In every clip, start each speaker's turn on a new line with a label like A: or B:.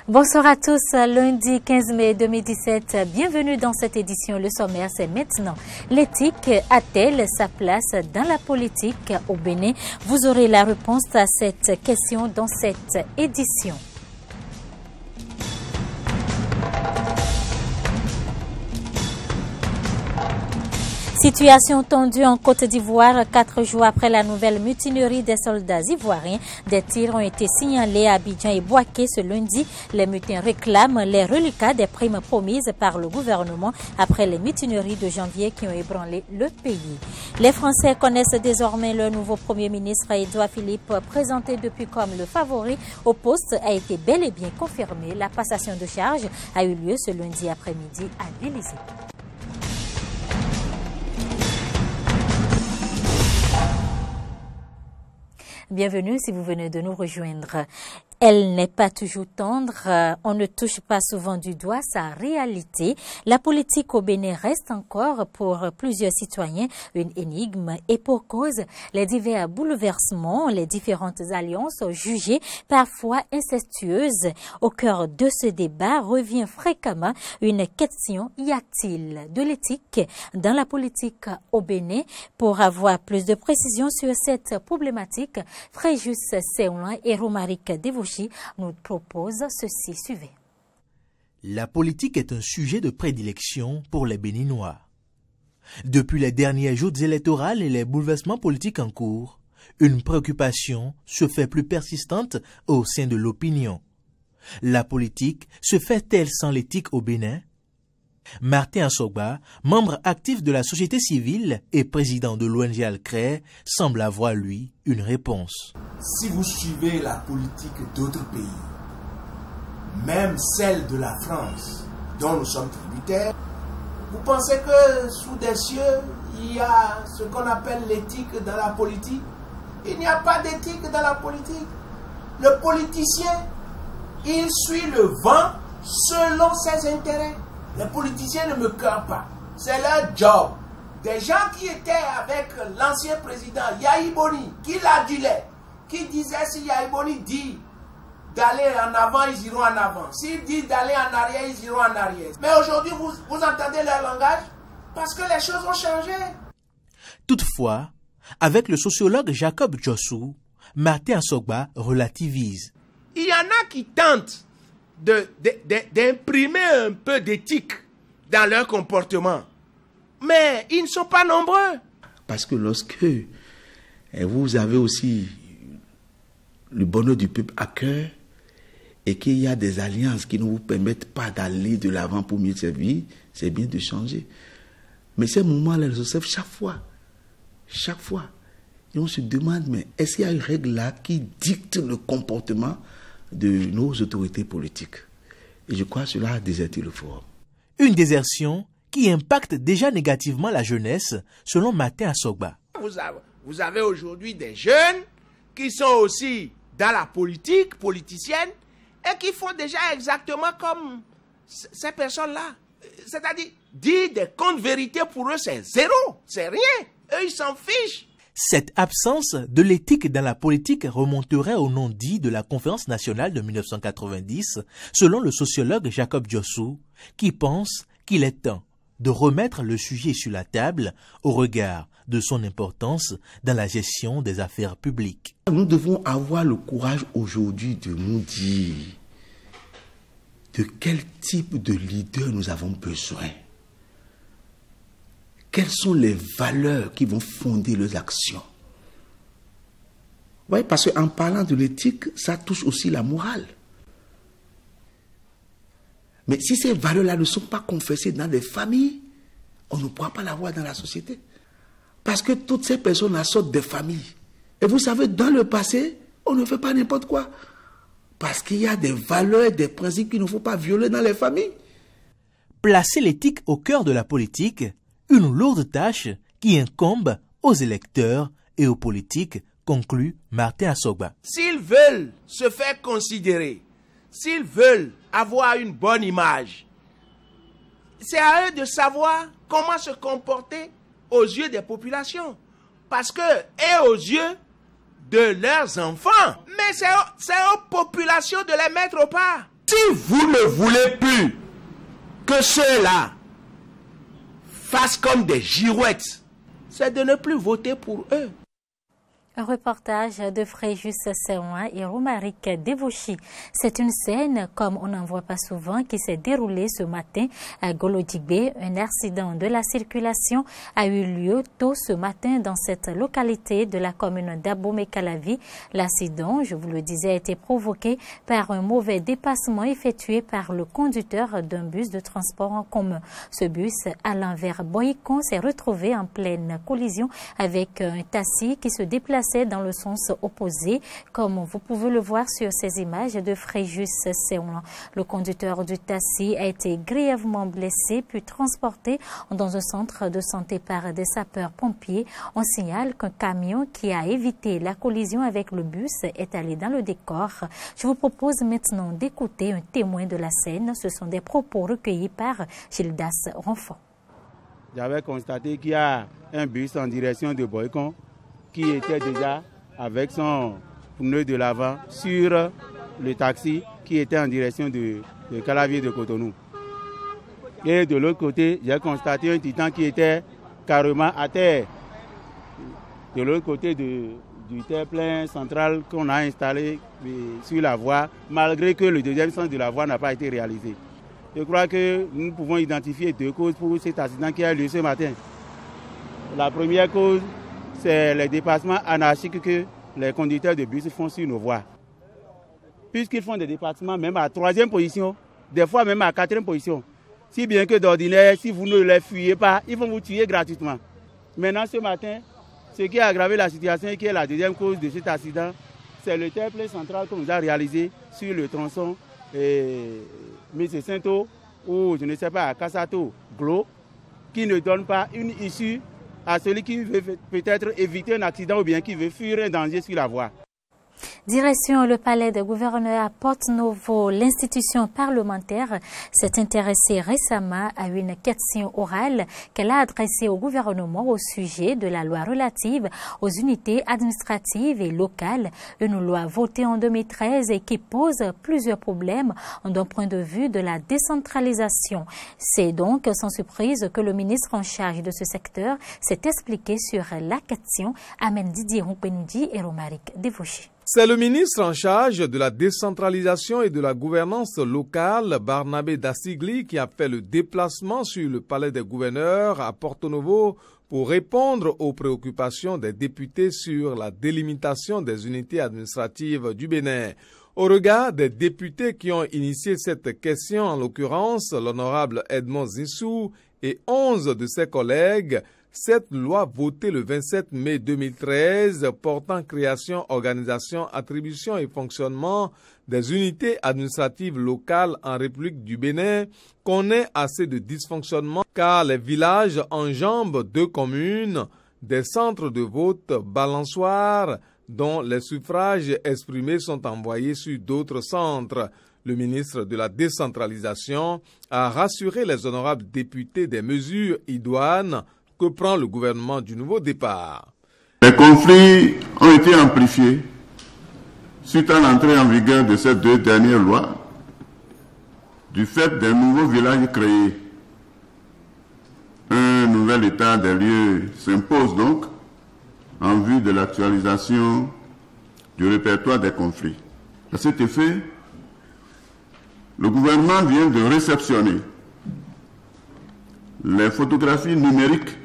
A: Bonsoir à tous, lundi 15 mai 2017, bienvenue dans cette édition. Le sommaire, c'est maintenant. L'éthique a-t-elle sa place dans la politique au Bénin? Vous aurez la réponse à cette question dans cette édition. Situation tendue en Côte d'Ivoire 4 jours après la nouvelle mutinerie des soldats ivoiriens. Des tirs ont été signalés à Abidjan et Bouaké ce lundi. Les mutins réclament les reliquats des primes promises par le gouvernement après les mutineries de janvier qui ont ébranlé le pays. Les Français connaissent désormais leur nouveau Premier ministre. Édouard Philippe, présenté depuis comme le favori au poste, a été bel et bien confirmé. La passation de charge a eu lieu ce lundi après-midi à l'Élysée. Bienvenue si vous venez de nous rejoindre. Elle n'est pas toujours tendre, on ne touche pas souvent du doigt sa réalité. La politique au Bénin reste encore pour plusieurs citoyens une énigme et pour cause, les divers bouleversements, les différentes alliances jugées parfois incestueuses. Au cœur de ce débat revient fréquemment une question: y a-t-il de l'éthique dans la politique au Bénin? Pour avoir plus de précisions sur cette problématique, Fréjus Seoulan et Romaric Devouchi nous proposent ceci. Suivez.
B: La politique est un sujet de prédilection pour les Béninois. Depuis les derniers jours électoraux et les bouleversements politiques en cours, une préoccupation se fait plus persistante au sein de l'opinion. La politique se fait-elle sans l'éthique au Bénin? Martin Assogba, membre actif de la société civile et président de l'ONG Alcré, semble avoir, lui, une réponse.
C: Si vous suivez la politique d'autres pays, même celle de la France, dont nous sommes tributaires, vous pensez que sous des cieux, il y a ce qu'on appelle l'éthique dans la politique? Il n'y a pas d'éthique dans la politique. Le politicien, il suit le vent selon ses intérêts. Les politiciens ne me cœurent pas. C'est leur job. Des gens qui étaient avec l'ancien président Yahi Boni, qui l'adulait, qui disait si Yahi Boni dit d'aller en avant, ils iront en avant. S'il dit d'aller en arrière, ils iront en arrière. Mais aujourd'hui, vous entendez leur langage? Parce que les choses ont changé.
B: Toutefois, avec le sociologue Jacob Djossou, Martin Assogba relativise.
C: Il y en a qui tentent d'imprimer un peu d'éthique dans leur comportement. Mais ils ne sont pas nombreux.
D: Parce que lorsque vous avez aussi le bonheur du peuple à cœur et qu'il y a des alliances qui ne vous permettent pas d'aller de l'avant pour mieux servir, c'est bien de changer. Mais ces moments-là, ils observent chaque fois. Chaque fois. Et on se demande, mais est-ce qu'il y a une règle là qui dicte le comportement de nos autorités politiques? Et je crois que cela a déserté le forum.
B: Une désertion qui impacte déjà négativement la jeunesse, selon Martin Assogba.
C: Vous avez aujourd'hui des jeunes qui sont aussi dans la politique, politicienne, et qui font déjà exactement comme ces personnes-là. C'est-à-dire, dire des contes vérités pour eux, c'est zéro, c'est rien. Eux, ils s'en fichent.
B: Cette absence de l'éthique dans la politique remonterait au non-dit de la Conférence nationale de 1990, selon le sociologue Jacob Djossou, qui pense qu'il est temps de remettre le sujet sur la table au regard de son importance dans la gestion des affaires publiques.
D: Nous devons avoir le courage aujourd'hui de nous dire de quel type de leader nous avons besoin. Quelles sont les valeurs qui vont fonder leurs actions? Oui, parce qu'en parlant de l'éthique, ça touche aussi la morale. Mais si ces valeurs-là ne sont pas confessées dans les familles, on ne pourra pas l'avoir dans la société. Parce que toutes ces personnes sortent des familles. Et vous savez, dans le passé, on ne fait pas n'importe quoi. Parce qu'il y a des valeurs et des principes qu'il ne faut pas violer dans les familles.
B: Placer l'éthique au cœur de la politique, une lourde tâche qui incombe aux électeurs et aux politiques, conclut Martin Assogba.
C: S'ils veulent se faire considérer, s'ils veulent avoir une bonne image, c'est à eux de savoir comment se comporter aux yeux des populations. Parce que, et aux yeux de leurs enfants, mais c'est aux populations de les mettre au pas.
E: Si vous ne voulez plus que ceux-là fassent comme des girouettes, c'est de ne plus voter pour eux.
A: Un reportage de Fréjus Seouin et Romaric Devouchi. C'est une scène, comme on n'en voit pas souvent, qui s'est déroulée ce matin à Golodigbe. Un accident de la circulation a eu lieu tôt ce matin dans cette localité de la commune d'Abomey-Calavi. L'accident, je vous le disais, a été provoqué par un mauvais dépassement effectué par le conducteur d'un bus de transport en commun. Ce bus, allant vers Boycon, s'est retrouvé en pleine collision avec un taxi qui se déplaçait dans le sens opposé, comme vous pouvez le voir sur ces images de Fréjus Seouin. Le conducteur du taxi a été grièvement blessé puis transporté dans un centre de santé par des sapeurs-pompiers. On signale qu'un camion qui a évité la collision avec le bus est allé dans le décor. Je vous propose maintenant d'écouter un témoin de la scène. Ce sont des propos recueillis par Gildas Ronfort.
F: J'avais constaté qu'il y a un bus en direction de Boycon qui était déjà avec son pneu de l'avant sur le taxi qui était en direction de Calavi de Cotonou. Et de l'autre côté, j'ai constaté un titan qui était carrément à terre. De l'autre côté du terre-plein central qu'on a installé sur la voie, malgré que le deuxième sens de la voie n'a pas été réalisé. Je crois que nous pouvons identifier deux causes pour cet accident qui a eu lieu ce matin. La première cause, c'est les dépassements anarchiques que les conducteurs de bus font sur nos voies. Puisqu'ils font des dépassements même à 3e position, des fois même à 4e position. Si bien que d'ordinaire, si vous ne les fuyez pas, ils vont vous tuer gratuitement. Maintenant, ce matin, ce qui a aggravé la situation et qui est la deuxième cause de cet accident, c'est le terre-plein central qu'on nous a réalisé sur le tronçon Messe Saint-O ou je ne sais pas, à Kassato, Glo, qui ne donne pas une issue à celui qui veut peut-être éviter un accident ou bien qui veut fuir un danger sur la voie.
A: Direction le palais des gouverneurs à Porto-Novo, l'institution parlementaire s'est intéressée récemment à une question orale qu'elle a adressée au gouvernement au sujet de la loi relative aux unités administratives et locales, une loi votée en 2013 et qui pose plusieurs problèmes d'un point de vue de la décentralisation. C'est donc sans surprise que le ministre en charge de ce secteur s'est expliqué sur la question. Amen Didier Roupendi et Romaric Devouchi.
G: C'est le ministre en charge de la décentralisation et de la gouvernance locale, Barnabé Dassigli, qui a fait le déplacement sur le palais des gouverneurs à Porto-Novo pour répondre aux préoccupations des députés sur la délimitation des unités administratives du Bénin. Au regard des députés qui ont initié cette question, en l'occurrence l'honorable Edmond Zissou et 11 de ses collègues, cette loi votée le 27 mai 2013 portant création, organisation, attribution et fonctionnement des unités administratives locales en République du Bénin connaît assez de dysfonctionnements car les villages enjambent 2 communes, des centres de vote balançoires dont les suffrages exprimés sont envoyés sur d'autres centres. Le ministre de la décentralisation a rassuré les honorables députés des mesures idoines que prend le gouvernement du nouveau départ.
H: Les conflits ont été amplifiés suite à l'entrée en vigueur de ces 2 dernières lois, du fait des nouveaux villages créés. Un nouvel état des lieux s'impose donc en vue de l'actualisation du répertoire des conflits. À cet effet, le gouvernement vient de réceptionner les photographies numériques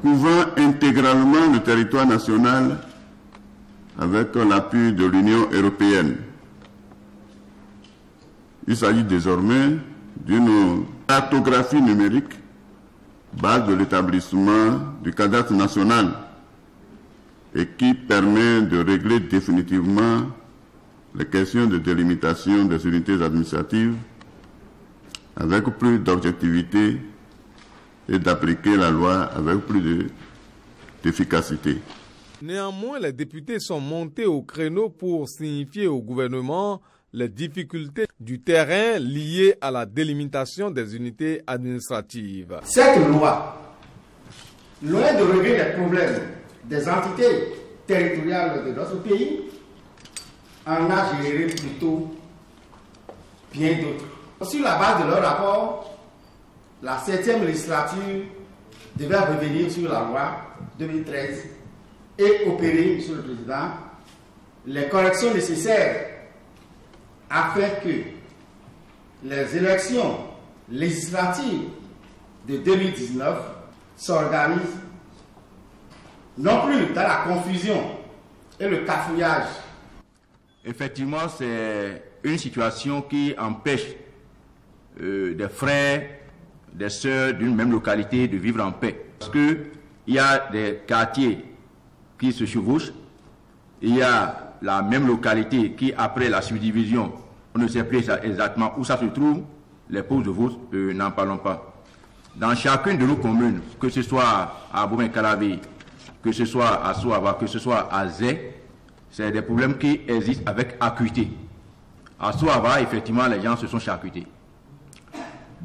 H: couvrant intégralement le territoire national avec l'appui de l'Union européenne. Il s'agit désormais d'une cartographie numérique, base de l'établissement du cadastre national et qui permet de régler définitivement les questions de délimitation des unités administratives avec plus d'objectivité et d'appliquer la loi avec plus d'efficacité.
G: Néanmoins, les députés sont montés au créneau pour signifier au gouvernement les difficultés du terrain liées à la délimitation des unités administratives.
I: Cette loi, loin de régler les problèmes des entités territoriales de notre pays, en a généré plutôt bien d'autres. Sur la base de leur rapport, la 7e législature devait revenir sur la loi 2013 et opérer, Monsieur le Président, les corrections nécessaires afin que les élections législatives de 2019 s'organisent non plus dans la confusion et le cafouillage.
E: Effectivement, c'est une situation qui empêche des frères, des sœurs d'une même localité de vivre en paix. Parce qu'il y a des quartiers qui se chevauchent, il y a la même localité qui, après la subdivision, on ne sait plus exactement où ça se trouve, les pauses de vote, n'en parlons pas. Dans chacune de nos communes, que ce soit à Boumé-Calavi, que ce soit à Souava, que ce soit à Zé, c'est des problèmes qui existent avec acuité. À Souava, effectivement, les gens se sont charcutés.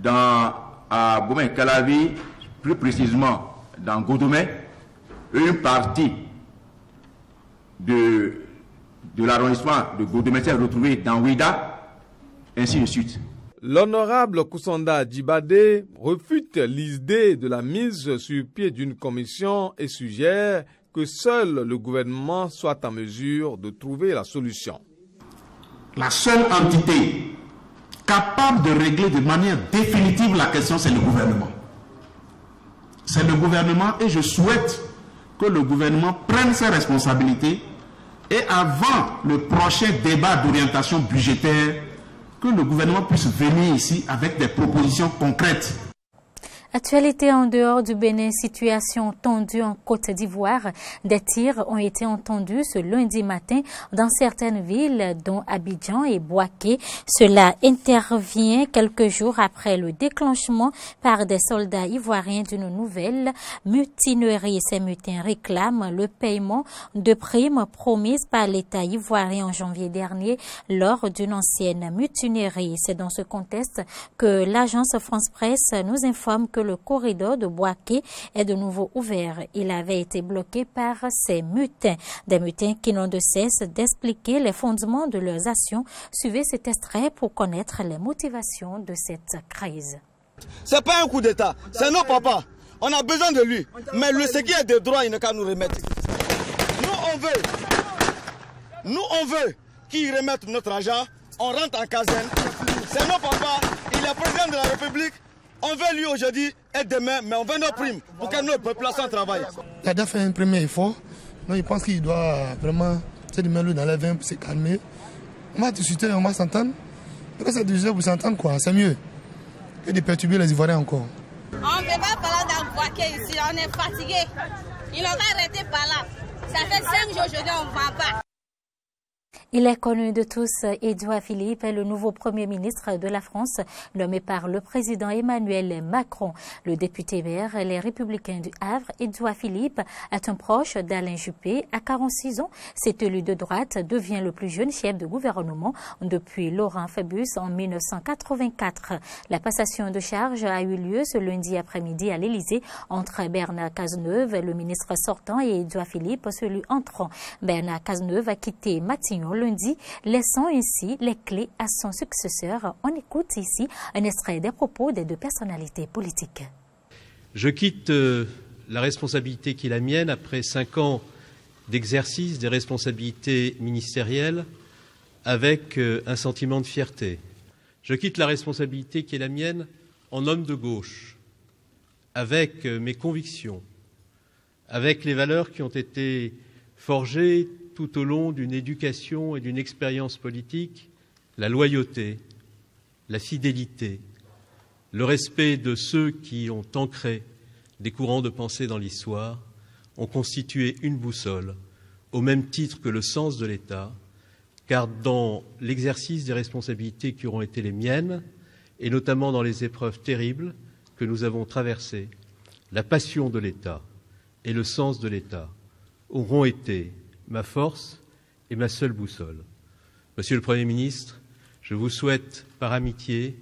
E: À Boumé-Calavi, plus précisément dans Godomé, une partie de l'arrondissement de Godomé s'est retrouvée dans Ouida, ainsi de suite.
G: L'honorable Kusanda Djibade refute l'idée de la mise sur pied d'une commission et suggère que seul le gouvernement soit en mesure de trouver la solution.
J: La seule entité capable de régler de manière définitive la question, c'est le gouvernement. C'est le gouvernement et je souhaite que le gouvernement prenne ses responsabilités et avant le prochain débat d'orientation budgétaire, que le gouvernement puisse venir ici avec des propositions concrètes.
A: Actualité en dehors du Bénin, situation tendue en Côte d'Ivoire. Des tirs ont été entendus ce lundi matin dans certaines villes, dont Abidjan et Bouaké. Cela intervient quelques jours après le déclenchement par des soldats ivoiriens d'une nouvelle mutinerie. Ces mutins réclament le paiement de primes promises par l'État ivoirien en janvier dernier lors d'une ancienne mutinerie. C'est dans ce contexte que l'agence France Presse nous informe que le corridor de Bouaké est de nouveau ouvert. Il avait été bloqué par ces mutins. Des mutins qui n'ont de cesse d'expliquer les fondements de leurs actions. Suivez cet extrait pour connaître les motivations de cette crise.
K: C'est pas un coup d'État, c'est nos papas. On a besoin de lui. Mais ce qui est de droit, il n'a qu'à nous remettre. Nous, on veut qu'ils remettent notre argent. On rentre en caserne. C'est nos papas. Il est président de la République. On veut lui aujourd'hui et demain, mais on veut nos primes pour que notre population travaille.
L: Il a déjà fait un premier effort. Donc je pense qu'il doit vraiment se mettre dans les vins pour se calmer. On va discuter, on va s'entendre. Parce que c'est déjà pour s'entendre, quoi. C'est mieux que de perturber les Ivoiriens encore.
M: On ne peut pas parler dans Bouaké ici, on est fatigué. Ils n'ont pas arrêté par là. Ça fait 5 jours aujourd'hui, on ne vend pas.
A: Il est connu de tous, Édouard Philippe est le nouveau Premier ministre de la France, nommé par le président Emmanuel Macron. Le député maire Les Républicains du Havre, Édouard Philippe, est un proche d'Alain Juppé. À 46 ans, cet élu de droite devient le plus jeune chef de gouvernement depuis Laurent Fabius en 1984. La passation de charge a eu lieu ce lundi après-midi à l'Élysée entre Bernard Cazeneuve, le ministre sortant, et Édouard Philippe, celui entrant. Bernard Cazeneuve a quitté Matignon lundi, laissant ainsi les clés à son successeur. On écoute ici un extrait des propos des deux personnalités politiques.
N: Je quitte la responsabilité qui est la mienne après 5 ans d'exercice des responsabilités ministérielles avec un sentiment de fierté. Je quitte la responsabilité qui est la mienne en homme de gauche, avec mes convictions, avec les valeurs qui ont été forgées tout au long d'une éducation et d'une expérience politique, la loyauté, la fidélité, le respect de ceux qui ont ancré des courants de pensée dans l'histoire, ont constitué une boussole, au même titre que le sens de l'État, car dans l'exercice des responsabilités qui auront été les miennes, et notamment dans les épreuves terribles que nous avons traversées, la passion de l'État et le sens de l'État auront été ma force et ma seule boussole. Monsieur le Premier ministre, je vous souhaite, par amitié,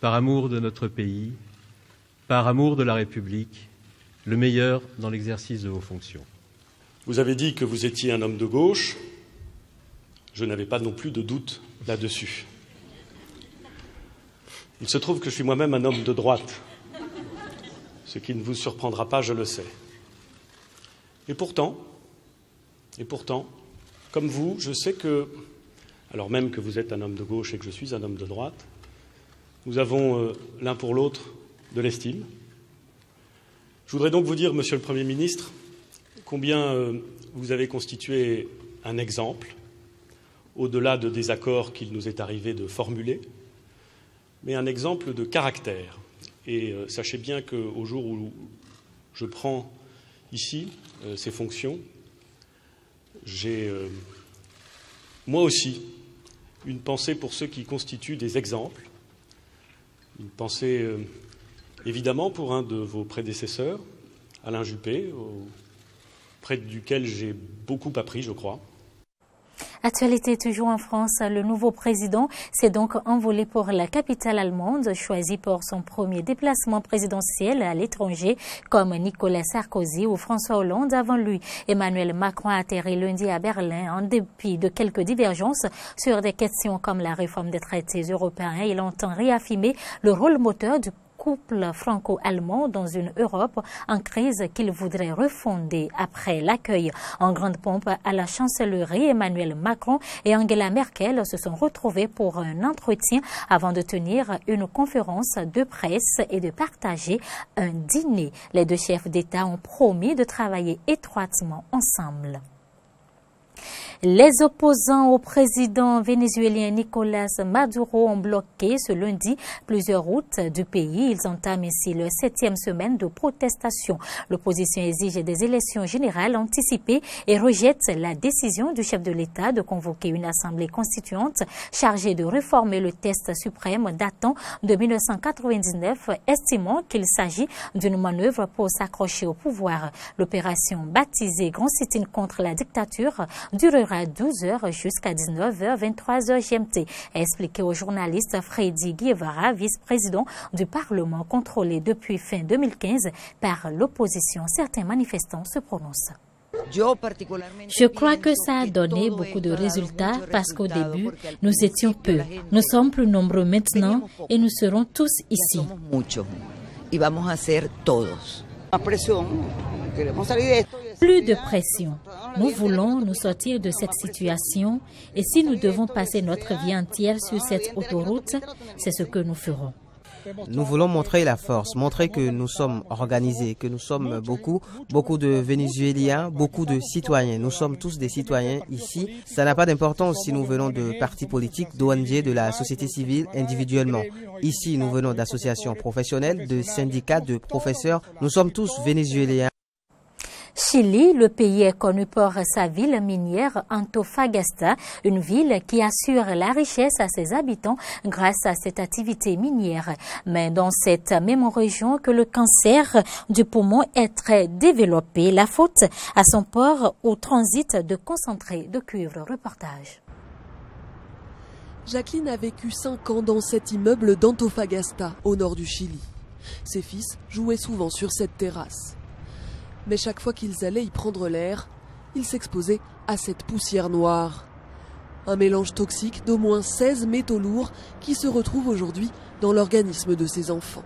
N: par amour de notre pays, par amour de la République, le meilleur dans l'exercice de vos fonctions.
O: Vous avez dit que vous étiez un homme de gauche. Je n'avais pas non plus de doute là-dessus. Il se trouve que je suis moi-même un homme de droite, ce qui ne vous surprendra pas, je le sais. Et pourtant, comme vous, je sais que, alors même que vous êtes un homme de gauche et que je suis un homme de droite, nous avons l'un pour l'autre de l'estime. Je voudrais donc vous dire, Monsieur le Premier ministre, combien vous avez constitué un exemple, au-delà de désaccords qu'il nous est arrivé de formuler, mais un exemple de caractère. Et sachez bien qu'au jour où je prends ici ces fonctions, j'ai moi aussi une pensée pour ceux qui constituent des exemples, une pensée évidemment pour un de vos prédécesseurs, Alain Juppé, auprès duquel j'ai beaucoup appris, je crois.
A: Actualité toujours en France, le nouveau président s'est donc envolé pour la capitale allemande, choisi pour son premier déplacement présidentiel à l'étranger, comme Nicolas Sarkozy ou François Hollande avant lui. Emmanuel Macron a atterri lundi à Berlin en dépit de quelques divergences sur des questions comme la réforme des traités européens. Il entend réaffirmer le rôle moteur du couple franco-allemand dans une Europe en crise qu'il voudrait refonder. Après l'accueil en grande pompe à la chancellerie, Emmanuel Macron et Angela Merkel se sont retrouvés pour un entretien avant de tenir une conférence de presse et de partager un dîner. Les deux chefs d'État ont promis de travailler étroitement ensemble. Les opposants au président vénézuélien Nicolas Maduro ont bloqué ce lundi plusieurs routes du pays. Ils entament ainsi leur 7e semaine de protestation. L'opposition exige des élections générales anticipées et rejette la décision du chef de l'État de convoquer une assemblée constituante chargée de réformer le test suprême datant de 1999, estimant qu'il s'agit d'une manœuvre pour s'accrocher au pouvoir. L'opération baptisée Grand Sit-in contre la dictature durera 12 heures jusqu'à 19h, 23h GMT, a expliqué au journaliste Freddy Guevara, vice-président du Parlement contrôlé depuis fin 2015 par l'opposition. Certains manifestants se prononcent.
P: Je crois que ça a donné beaucoup de résultats parce qu'au début, nous étions peu. Nous sommes plus nombreux maintenant et nous serons tous ici. Plus de pression. Nous voulons nous sortir de cette situation et si nous devons passer notre vie entière sur cette autoroute, c'est ce que nous ferons.
Q: Nous voulons montrer la force, montrer que nous sommes organisés, que nous sommes beaucoup de Vénézuéliens, beaucoup de citoyens. Nous sommes tous des citoyens ici. Ça n'a pas d'importance si nous venons de partis politiques, d'ONG, de la société civile individuellement. Ici, nous venons d'associations professionnelles, de syndicats, de professeurs. Nous sommes tous Vénézuéliens.
A: Chili, le pays est connu pour sa ville minière Antofagasta, une ville qui assure la richesse à ses habitants grâce à cette activité minière. Mais dans cette même région que le cancer du poumon est très développé, la faute à son port au transit de concentré de cuivre. Reportage.
R: Jacqueline a vécu 5 ans dans cet immeuble d'Antofagasta, au nord du Chili. Ses fils jouaient souvent sur cette terrasse. Mais chaque fois qu'ils allaient y prendre l'air, ils s'exposaient à cette poussière noire. Un mélange toxique d'au moins 16 métaux lourds qui se retrouvent aujourd'hui dans l'organisme de ces enfants.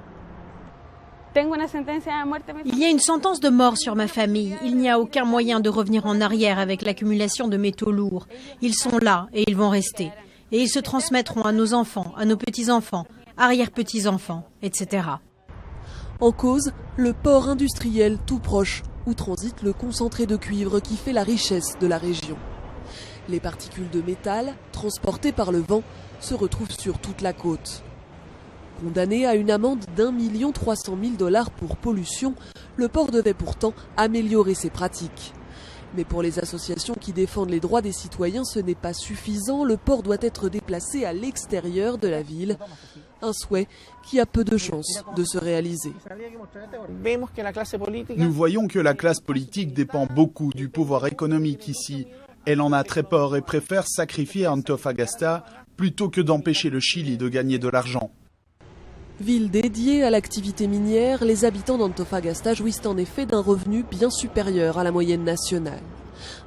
S: Il y a une sentence de mort sur ma famille. Il n'y a aucun moyen de revenir en arrière avec l'accumulation de métaux lourds. Ils sont là et ils vont rester. Et ils se transmettront à nos enfants, à nos petits-enfants, arrière-petits-enfants, etc.
R: En cause, le port industriel tout proche, où transite le concentré de cuivre qui fait la richesse de la région. Les particules de métal, transportées par le vent, se retrouvent sur toute la côte. Condamné à une amende d'1 300 000 $ pour pollution, le port devait pourtant améliorer ses pratiques. Mais pour les associations qui défendent les droits des citoyens, ce n'est pas suffisant. Le port doit être déplacé à l'extérieur de la ville. Un souhait qui a peu de chances de se réaliser.
T: Nous voyons que la classe politique dépend beaucoup du pouvoir économique ici. Elle en a très peur et préfère sacrifier Antofagasta plutôt que d'empêcher le Chili de gagner de l'argent.
R: Ville dédiée à l'activité minière, les habitants d'Antofagasta jouissent en effet d'un revenu bien supérieur à la moyenne nationale.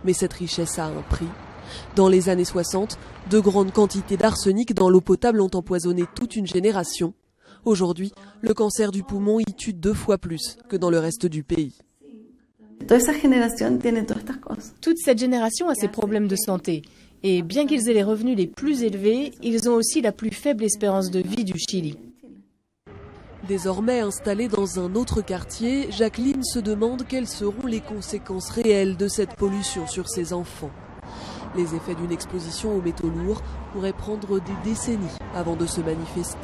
R: Mais cette richesse a un prix. Dans les années 60, de grandes quantités d'arsenic dans l'eau potable ont empoisonné toute une génération. Aujourd'hui, le cancer du poumon y tue 2 fois plus que dans le reste du pays.
U: Toute cette génération a ses problèmes de santé. Et bien qu'ils aient les revenus les plus élevés, ils ont aussi la plus faible espérance de vie du Chili.
R: Désormais installée dans un autre quartier, Jacqueline se demande quelles seront les conséquences réelles de cette pollution sur ses enfants. Les effets d'une exposition aux métaux lourds pourraient prendre des décennies avant de se manifester.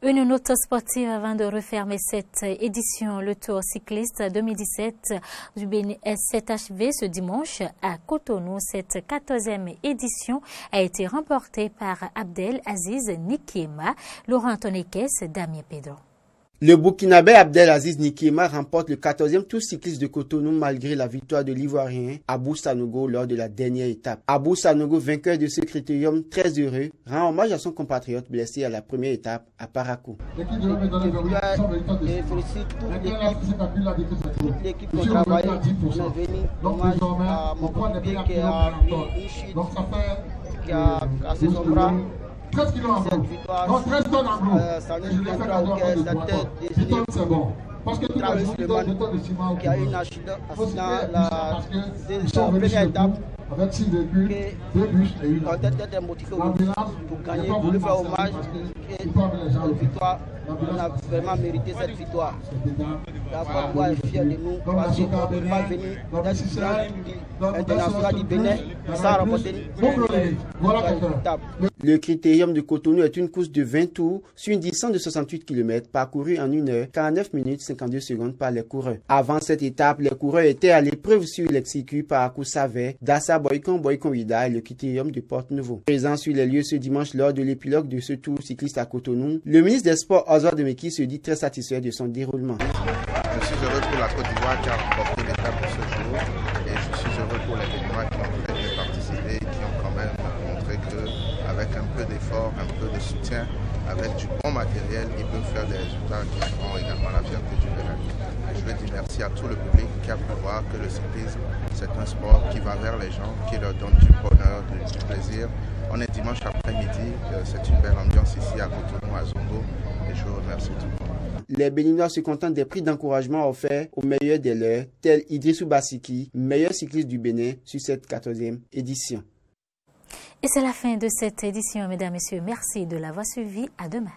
A: Une note sportive avant de refermer cette édition. Le Tour cycliste 2017 du Bénin s'est achevé ce dimanche à Cotonou. Cette 14e édition a été remportée par Abdel Aziz Nikiema, Laurent Tonekes, Damien Pedro.
V: Le Burkinabé Abdel Aziz Nikiema remporte le 14e Tour cycliste de Cotonou malgré la victoire de l'Ivoirien Abou Sanogo lors de la dernière étape. Abou Sanogo, vainqueur de ce critérium très heureux, rend hommage à son compatriote blessé à la première étape à Parakou.
W: L'équipe qui a travaillé, on est venu hommage à mon coéquipier qui a mis une chute, qui a cassé son bras. Cette victoire, ça nous viendra au cœur, sa tête désignée. Travis Leman, qui a eu un accident la première étape, on était motivé pour gagner, pour lui faire hommage. Cette victoire, on a vraiment mérité cette victoire. La Côte est fière de nous parce qu'on ne peut pas venir d'un international du Bénin sans remporter une étape.
V: Le critérium de Cotonou est une course de 20 tours sur une distance de 68 km parcourue en 1 heure 49 minutes 52 secondes par les coureurs. Avant cette étape, les coureurs étaient à l'épreuve sur les circuits Parakou Savet, Dassa Boycon Boycon-Wida et le critérium de Porte-Nouveau. Présent sur les lieux ce dimanche lors de l'épilogue de ce tour cycliste à Cotonou, le ministre des Sports Oswald Demeki se dit très satisfait de son déroulement.
X: Je suis heureux pour la Côte d'Ivoire qui a remporté l'étape de ce jour et je suis heureux pour les Béninois qui ont très bien participé et qui ont quand même montré qu'avec un peu d'effort, un peu de soutien, avec du bon matériel, ils peuvent faire des résultats qui feront également la fierté du Bénin. Je veux dire merci à tout le public qui a pu voir que le cyclisme, c'est un sport qui va vers les gens, qui leur donne du bonheur, du plaisir. On est dimanche après-midi, c'est une belle ambiance ici à Cotonou, à Zongo, et je vous remercie tout le monde.
V: Les Béninois se contentent des prix d'encouragement offerts aux meilleurs des leurs, tel Idrissou Bassiki, meilleur cycliste du Bénin sur cette 14e édition.
A: Et c'est la fin de cette édition, mesdames et messieurs. Merci de l'avoir suivi. À demain.